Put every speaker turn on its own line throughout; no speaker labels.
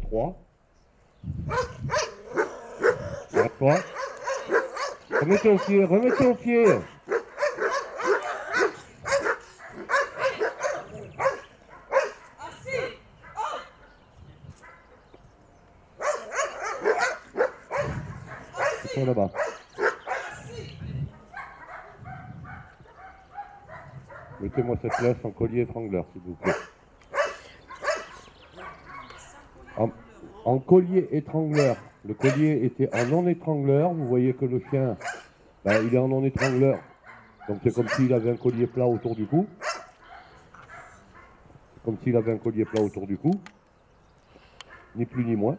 3. Arrête-toi. Remettez au pied, remettez au pied. Ils sont là-bas. Mettez-moi cette laisse en collier étrangleur, s'il vous plaît. En collier étrangleur. Le collier était en non-étrangleur. Vous voyez que le chien, ben, il est en non-étrangleur. Donc c'est comme s'il avait un collier plat autour du cou. C'est comme s'il avait un collier plat autour du cou. Ni plus ni moins.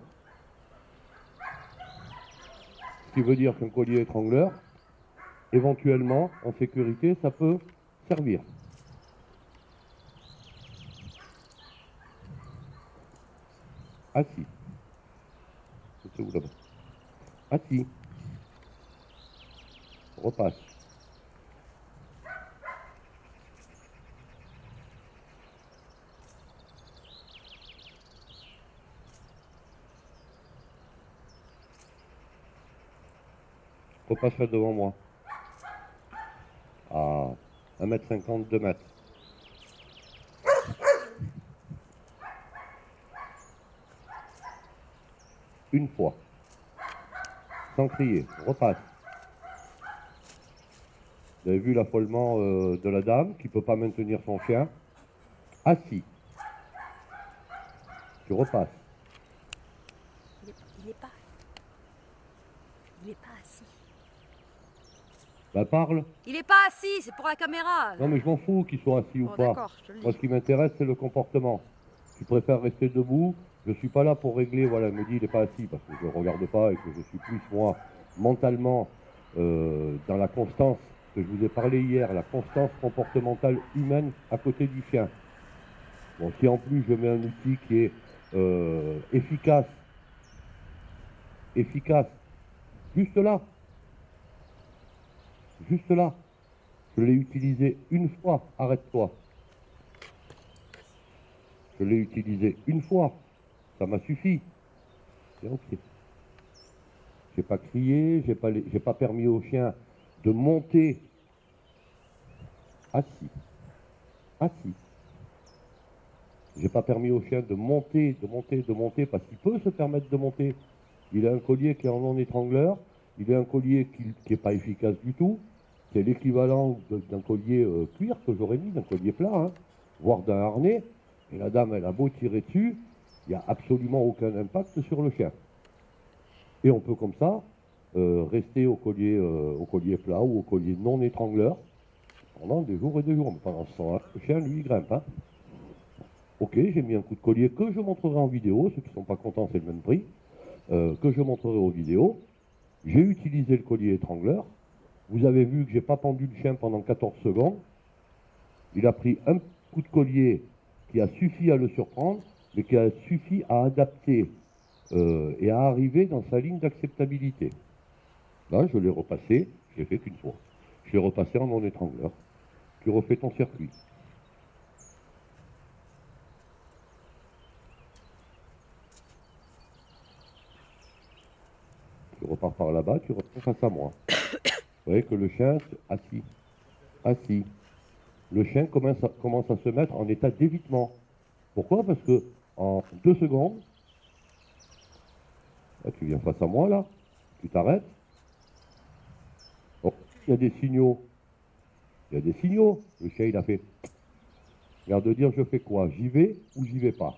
Ce qui veut dire qu'un collier étrangleur, éventuellement, en sécurité, ça peut servir. Assis. C'est où là-bas? Assis. Repasse. Repasse là devant moi. À 1,50 m, 2 mètres. Une fois. Sans crier. Repasse. Vous avez vu l'affolement de la dame qui ne peut pas maintenir son chien. Assis. Tu repasses.
Il est pas assis.
Bah parle.
Il est pas assis, c'est pour la caméra.
Non mais je m'en fous qu'il soit assis ou pas.
D'accord, je te le dis.
Moi ce qui m'intéresse c'est le comportement. Tu préfères rester debout. Je suis pas là pour régler, voilà, elle me dit il n'est pas assis parce que je ne regarde pas et que je suis plus moi mentalement dans la constance que je vous ai parlé hier, la constance comportementale humaine à côté du chien. Bon, si en plus je mets un outil qui est efficace, juste là, je l'ai utilisé une fois, arrête-toi. Je l'ai utilisé une fois, ça m'a suffi. C'est ok. J'ai pas crié, j'ai pas permis au chien de monter. Assis. J'ai pas permis au chien de monter, parce qu'il peut se permettre de monter. Il a un collier qui est en non-étrangleur, il a un collier qui n'est pas efficace du tout. C'est l'équivalent d'un collier cuir que j'aurais mis, d'un collier plat, hein, voire d'un harnais. Et la dame, elle a beau tirer dessus, il n'y a absolument aucun impact sur le chien. Et on peut comme ça rester au collier plat ou au collier non étrangleur pendant des jours et des jours. Mais pendant ce temps-là, le chien, lui, il grimpe. Hein. Ok, j'ai mis un coup de collier que je montrerai en vidéo. Ceux qui ne sont pas contents, c'est le même prix. Que je montrerai aux vidéos. J'ai utilisé le collier étrangleur. Vous avez vu que j'ai pas pendu le chien pendant 14 secondes. Il a pris un coup de collier qui a suffi à le surprendre, mais qui a suffi à adapter et à arriver dans sa ligne d'acceptabilité. Là, je l'ai repassé, je l'ai fait qu'une fois. Je l'ai repassé en non-étrangleur. Tu refais ton circuit. Tu repars par là-bas, tu reviens face à moi. Vous voyez que le chien, assis. Le chien commence à se mettre en état d'évitement. Pourquoi? Parce que en 2 secondes, là, tu viens face à moi, là, tu t'arrêtes. Bon, il y a des signaux. Le chien, il a fait. Regarde de dire, je fais quoi? J'y vais ou j'y vais pas?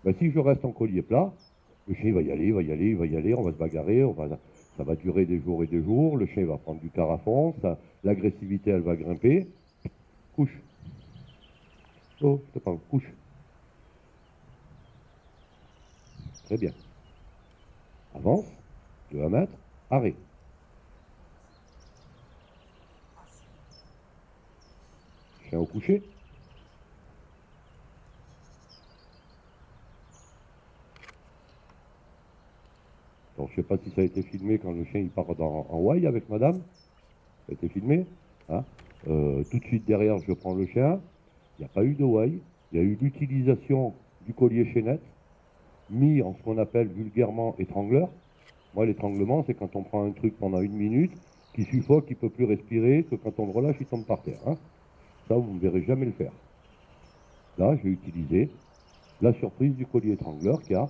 Ben, si je reste en collier plat, le chien va y aller, on va se bagarrer, ça va durer des jours et des jours, le chien va prendre du carafon, l'agressivité elle va grimper. Couche. Oh, je te parle, couche. Très bien. Avance, 2 à mètre, arrêt. Chien au coucher. Alors, je ne sais pas si ça a été filmé quand le chien il part en ouaille avec madame. Ça a été filmé. Hein. Tout de suite derrière, je prends le chien. Il n'y a pas eu de ouaille. Il y a eu l'utilisation du collier chaînette, mis en ce qu'on appelle vulgairement étrangleur. Moi, l'étranglement, c'est quand on prend un truc pendant 1 minute, qui suffoque, qui ne peut plus respirer, que quand on le relâche, il tombe par terre. Hein. Ça, vous ne verrez jamais le faire. Là, j'ai utilisé la surprise du collier étrangleur qui a...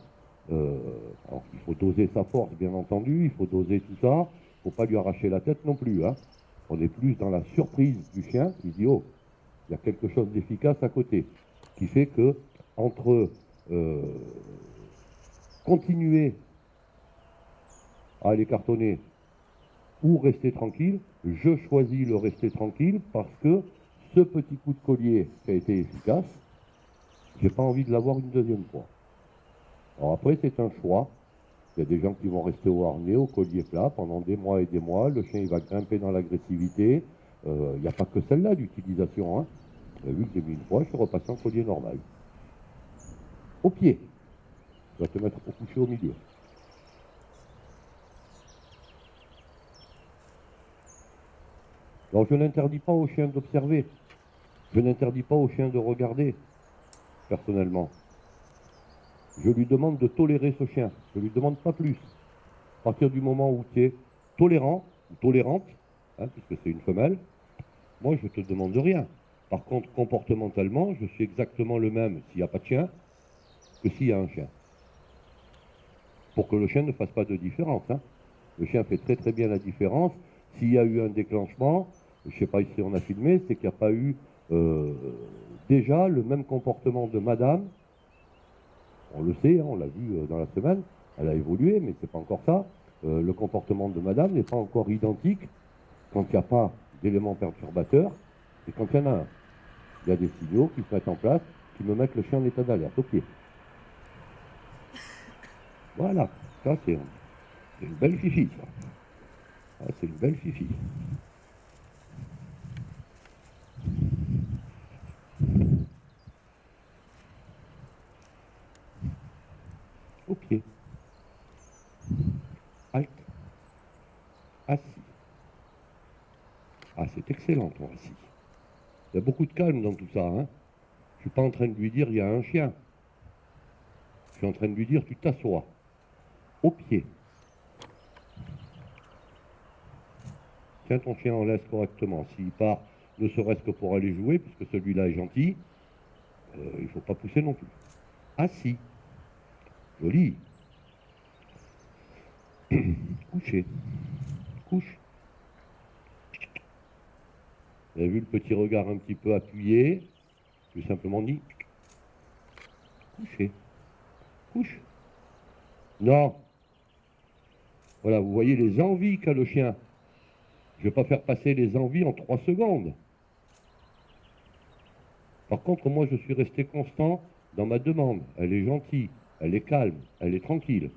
alors, il faut doser sa force, bien entendu, il faut doser tout ça, il ne faut pas lui arracher la tête non plus. Hein. On est plus dans la surprise du chien, il dit, oh, il y a quelque chose d'efficace à côté, qui fait que, entre continuer à aller cartonner ou rester tranquille, je choisis le rester tranquille parce que ce petit coup de collier qui a été efficace, j'ai pas envie de l'avoir une deuxième fois. Alors après, c'est un choix. Il y a des gens qui vont rester au harnais, au collier plat pendant des mois et des mois. Le chien, il va grimper dans l'agressivité. Il n'y a pas que celle-là d'utilisation. Hein. Vu que j'ai mis une fois, je suis repassé en collier normal. Au pied. Tu vas te mettre au coucher au milieu. Alors je n'interdis pas au chien d'observer. Je n'interdis pas au chien de regarder, personnellement. Je lui demande de tolérer ce chien. Je ne lui demande pas plus. À partir du moment où tu es tolérant ou tolérante, hein, puisque c'est une femelle, moi je ne te demande rien. Par contre, comportementalement, je suis exactement le même s'il n'y a pas de chien que s'il y a un chien. Pour que le chien ne fasse pas de différence. Hein. Le chien fait très très bien la différence. S'il y a eu un déclenchement, je ne sais pas si on a filmé, c'est qu'il n'y a pas eu déjà le même comportement de madame. On le sait, hein, on l'a vu dans la semaine, elle a évolué, mais c'est pas encore ça. Le comportement de madame n'est pas encore identique quand il n'y a pas d'éléments perturbateurs et quand il y en a un. Il y a des signaux qui se mettent en place, qui me mettent le chien en état d'alerte au pied. Voilà, ça c'est une belle fifi, ça. Ah, c'est une belle fifi. Au pied. Halte. Assis. Ah, c'est excellent, toi, assis. Il y a beaucoup de calme dans tout ça. Hein. Je ne suis pas en train de lui dire, il y a un chien. Je suis en train de lui dire, tu t'assois. Au pied. Tiens ton chien en laisse correctement. S'il part, ne serait-ce que pour aller jouer, puisque celui-là est gentil, il ne faut pas pousser non plus. Assis. Joli. Couché. Couche. Vous avez vu le petit regard un petit peu appuyé. Je lui ai simplement dit coucher. Couche. Non. Voilà, vous voyez les envies qu'a le chien. Je ne vais pas faire passer les envies en 3 secondes. Par contre, moi, je suis resté constant dans ma demande. Elle est gentille, elle est calme, elle est tranquille.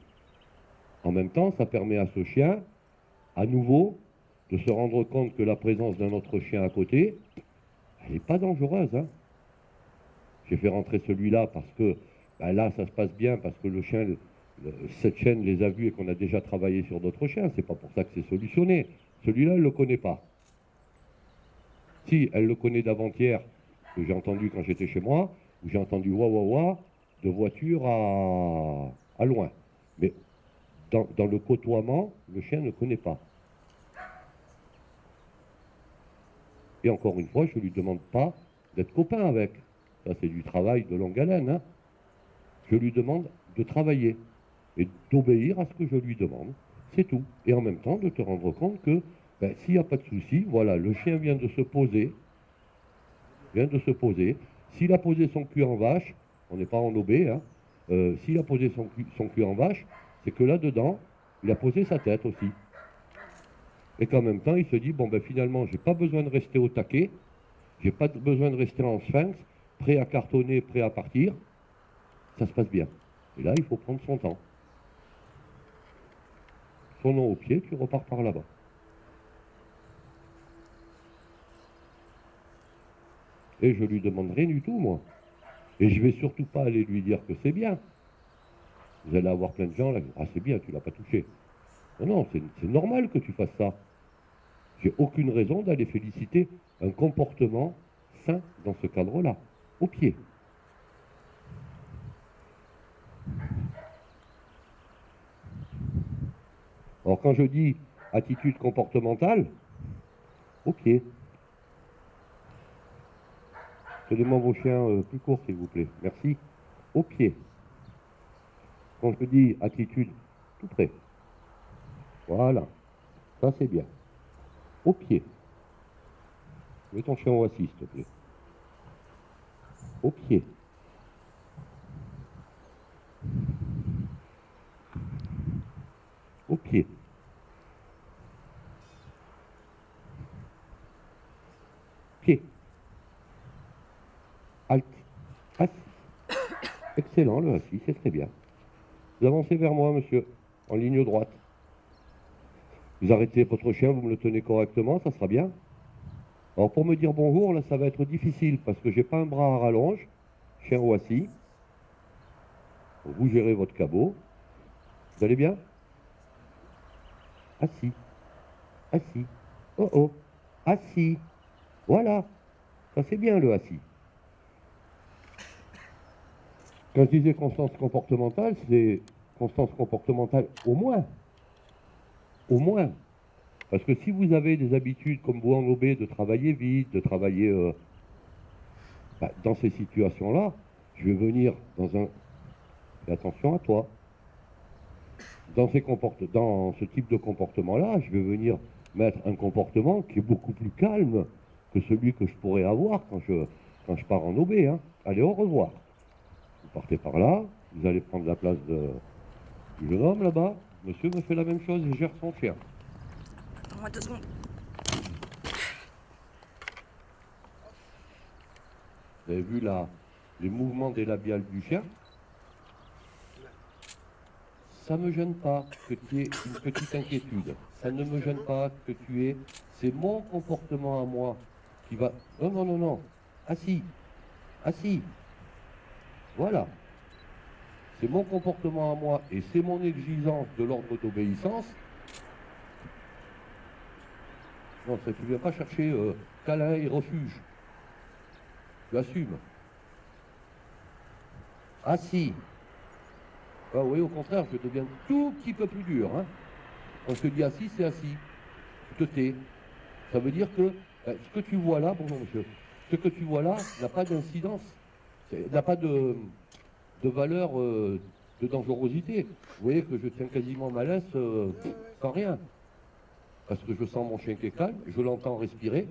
En même temps, ça permet à ce chien, à nouveau, de se rendre compte que la présence d'un autre chien à côté, elle n'est pas dangereuse. Hein. J'ai fait rentrer celui-là parce que ben là, ça se passe bien, parce que le chien, cette chaîne les a vus et qu'on a déjà travaillé sur d'autres chiens. C'est pas pour ça que c'est solutionné. Celui-là, elle ne le connaît pas. Si, elle le connaît d'avant-hier, que j'ai entendu quand j'étais chez moi, où j'ai entendu wa wa wa de voiture à loin. Mais dans le côtoiement, le chien ne connaît pas. Et encore une fois, je ne lui demande pas d'être copain avec. Ça, c'est du travail de longue haleine. Hein. Je lui demande de travailler et d'obéir à ce que je lui demande. C'est tout. Et en même temps, de te rendre compte que ben, s'il n'y a pas de souci, voilà, le chien vient de se poser. S'il a posé son cul en vache, on n'est pas en OB, hein, s'il a posé son cul en vache, c'est que là-dedans, il a posé sa tête aussi. Et qu'en même temps, il se dit, bon ben finalement, j'ai pas besoin de rester au taquet, j'ai pas besoin de rester en sphinx, prêt à cartonner, prêt à partir, ça se passe bien. Et là, il faut prendre son temps. Son nom au pied, tu repars par là-bas. Et je lui demande rien du tout, moi. Et je vais surtout pas aller lui dire que c'est bien. Vous allez avoir plein de gens là, ah c'est bien, tu l'as pas touché. Non, non, c'est normal que tu fasses ça. J'ai aucune raison d'aller féliciter un comportement sain dans ce cadre-là, au pied. Alors quand je dis attitude comportementale, ok. Donnez-moi vos chiens plus courts, s'il vous plaît. Merci. Ok. Quand je dis attitude, tout près. Voilà. Ça, c'est bien. Au pied. Mets ton chien au assis, s'il te plaît. Au pied. Au pied. Pied. Halte. Assis. Excellent, le assis, c'est très bien. Vous avancez vers moi, monsieur, en ligne droite. Vous arrêtez votre chien, vous me le tenez correctement, ça sera bien. Alors pour me dire bonjour, là, ça va être difficile parce que j'ai pas un bras à rallonge. Chien au assis. Vous gérez votre cabot. Vous allez bien? Assis. Assis. Oh oh. Assis. Voilà. Ça c'est bien le assis. Quand je disais constance comportementale, c'est constance comportementale au moins. Au moins. Parce que si vous avez des habitudes comme vous en OB de travailler vite, de travailler dans ces situations-là, je vais venir dans un... Fais attention à toi. Dans ce type de comportement-là, je vais venir mettre un comportement qui est beaucoup plus calme que celui que je pourrais avoir quand je pars en OB. Hein. Allez, au revoir. Vous partez par là, vous allez prendre la place du jeune homme là-bas. Monsieur me fait la même chose, il gère son chien.
Attends-moi 2 secondes.
Vous avez vu là les mouvements des labiales du chien? Ça ne me gêne pas que tu aies une petite inquiétude. Ça ne me gêne pas que tu aies... C'est mon comportement à moi qui va... Non, non, non, non. Assis. Assis. Voilà. C'est mon comportement à moi et c'est mon exigence de l'ordre d'obéissance. Non, ça, tu ne viens pas chercher câlin et refuge. Tu assumes. Assis. Ah oui, au contraire, je deviens tout petit peu plus dur. Hein. Quand je te dis assis, c'est assis. Tu te tais. Ça veut dire que ce que tu vois là, bonjour monsieur, ce que tu vois là n'a pas d'incidence, n'a pas de valeur de dangerosité. Vous voyez que je tiens quasiment ma laisse sans rien. Parce que je sens mon chien qui est calme, je l'entends respirer.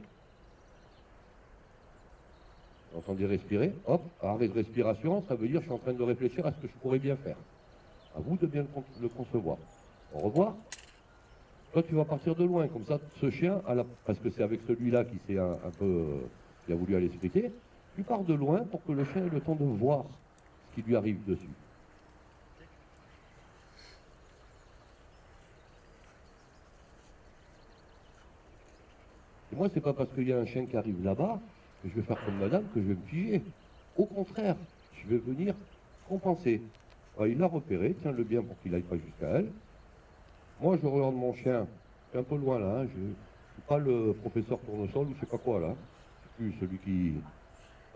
Vous entendez respirer, hop, arrêt de respiration, ça veut dire que je suis en train de réfléchir à ce que je pourrais bien faire. À vous de bien le concevoir. Au revoir. Toi, tu vas partir de loin, comme ça, ce chien, parce que c'est avec celui-là qui s'est un peu, qui a voulu aller se friter, tu pars de loin pour que le chien ait le temps de voir ce qui lui arrive dessus. Et moi, c'est pas parce qu'il y a un chien qui arrive là-bas que je vais faire comme madame, que je vais me figer. Au contraire, je vais venir compenser. Alors, il l'a repéré, tiens-le bien pour qu'il n'aille pas jusqu'à elle. Moi, je regarde mon chien, c'est un peu loin là, hein, je ne suis pas le professeur Tournesol ou je sais pas quoi là. Je suis celui qui...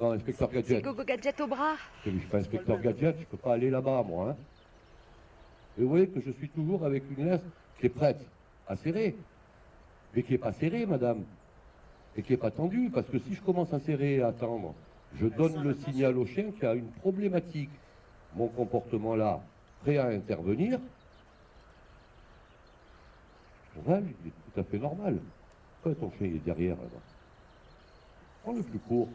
Non, inspecteur
C'est
Gadget.
Gogo Gadget au bras.
Je ne suis pas inspecteur Gadget, je ne peux pas aller là-bas moi. Hein. Et vous voyez que je suis toujours avec une laisse qui est prête à serrer, mais qui n'est pas serrée, madame, et qui n'est pas tendue, parce que si je commence à serrer et à tendre, je donne le signal au chien qu'il y a une problématique. Mon comportement là, prêt à intervenir, il est tout à fait normal. Pourquoi ton chien est derrière là-bas? Prends le plus court.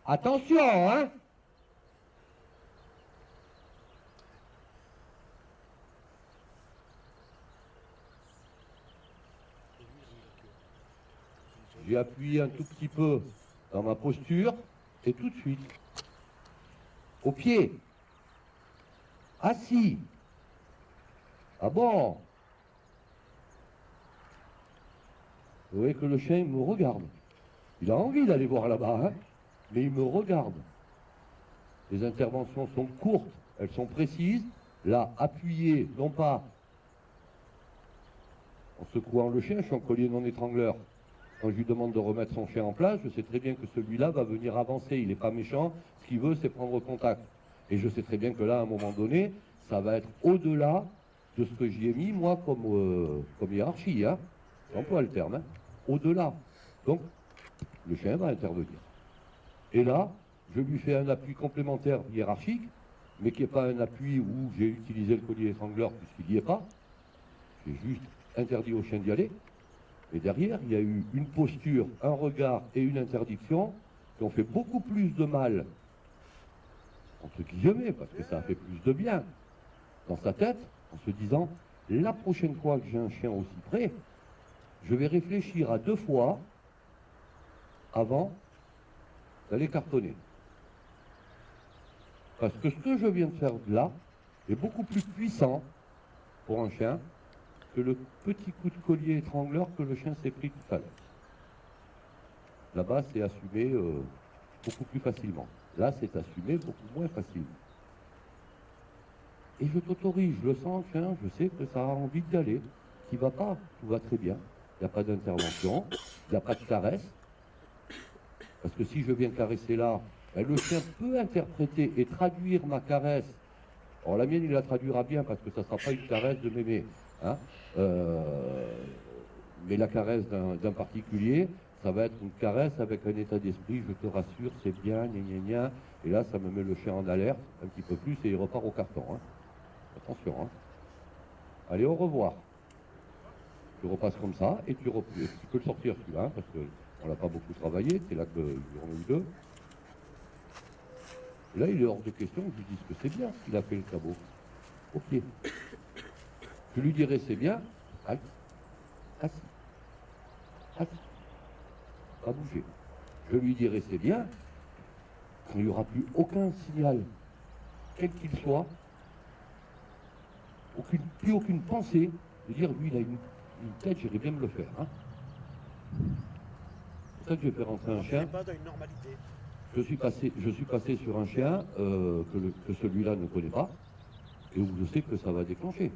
Attention, hein! J'ai appuyé un tout petit peu dans ma posture et tout de suite, au pied, assis. Ah bon? Vous voyez que le chien me regarde. Il a envie d'aller voir là-bas, hein, mais il me regarde. Les interventions sont courtes, elles sont précises. Là, appuyé, non pas en secouant le chien, je suis en collier non étrangleur. Quand je lui demande de remettre son chien en place, je sais très bien que celui-là va venir avancer. Il n'est pas méchant. Ce qu'il veut, c'est prendre contact. Et je sais très bien que là, à un moment donné, ça va être au-delà de ce que j'y ai mis, moi, comme hiérarchie. Hein. J'emploie le terme. Hein. Au-delà. Donc, le chien va intervenir. Et là, je lui fais un appui complémentaire hiérarchique, mais qui n'est pas un appui où j'ai utilisé le collier étrangleur puisqu'il n'y est pas. J'ai juste interdit au chien d'y aller. Et derrière, il y a eu une posture, un regard et une interdiction qui ont fait beaucoup plus de mal, entre guillemets, parce que ça a fait plus de bien, dans sa tête, en se disant, la prochaine fois que j'ai un chien aussi près, je vais réfléchir à 2 fois avant d'aller cartonner. Parce que ce que je viens de faire là est beaucoup plus puissant pour un chien que le petit coup de collier étrangleur que le chien s'est pris tout à l'heure. Là-bas, c'est assumé beaucoup plus facilement. Là, c'est assumé beaucoup moins facilement. Et je t'autorise, je le sens, chien, je sais que ça a envie d'y aller. Qui va pas, tout va très bien. Il n'y a pas d'intervention, il n'y a pas de caresse. Parce que si je viens caresser là, ben, le chien peut interpréter et traduire ma caresse. Alors la mienne, il la traduira bien parce que ça ne sera pas une caresse de mémé. Hein, mais la caresse d'un particulier, ça va être une caresse avec un état d'esprit, je te rassure, c'est bien, gna gna gna. Et là, ça me met le chien en alerte un petit peu plus et il repart au carton. Hein. Attention. Hein. Allez, au revoir. Tu repasses comme ça et tu peux le sortir celui-là, hein, parce qu'on l'a pas beaucoup travaillé, c'est là qu'il y en a eu 2. Et là, il est hors de question que je lui dise que c'est bien qu'il a fait le cabot. Ok. Je lui dirai c'est bien, assis. Pas bouger. Je lui dirai c'est bien, il n'y aura plus aucun signal, quel qu'il soit, plus aucune pensée de dire lui il a une tête, j'irai bien me le faire. Hein. C'est pour ça que je vais faire rentrer un chien.
Pas dans une normalité.
Je suis passé sur un chien que celui-là ne connaît pas et où je sais que ça va déclencher.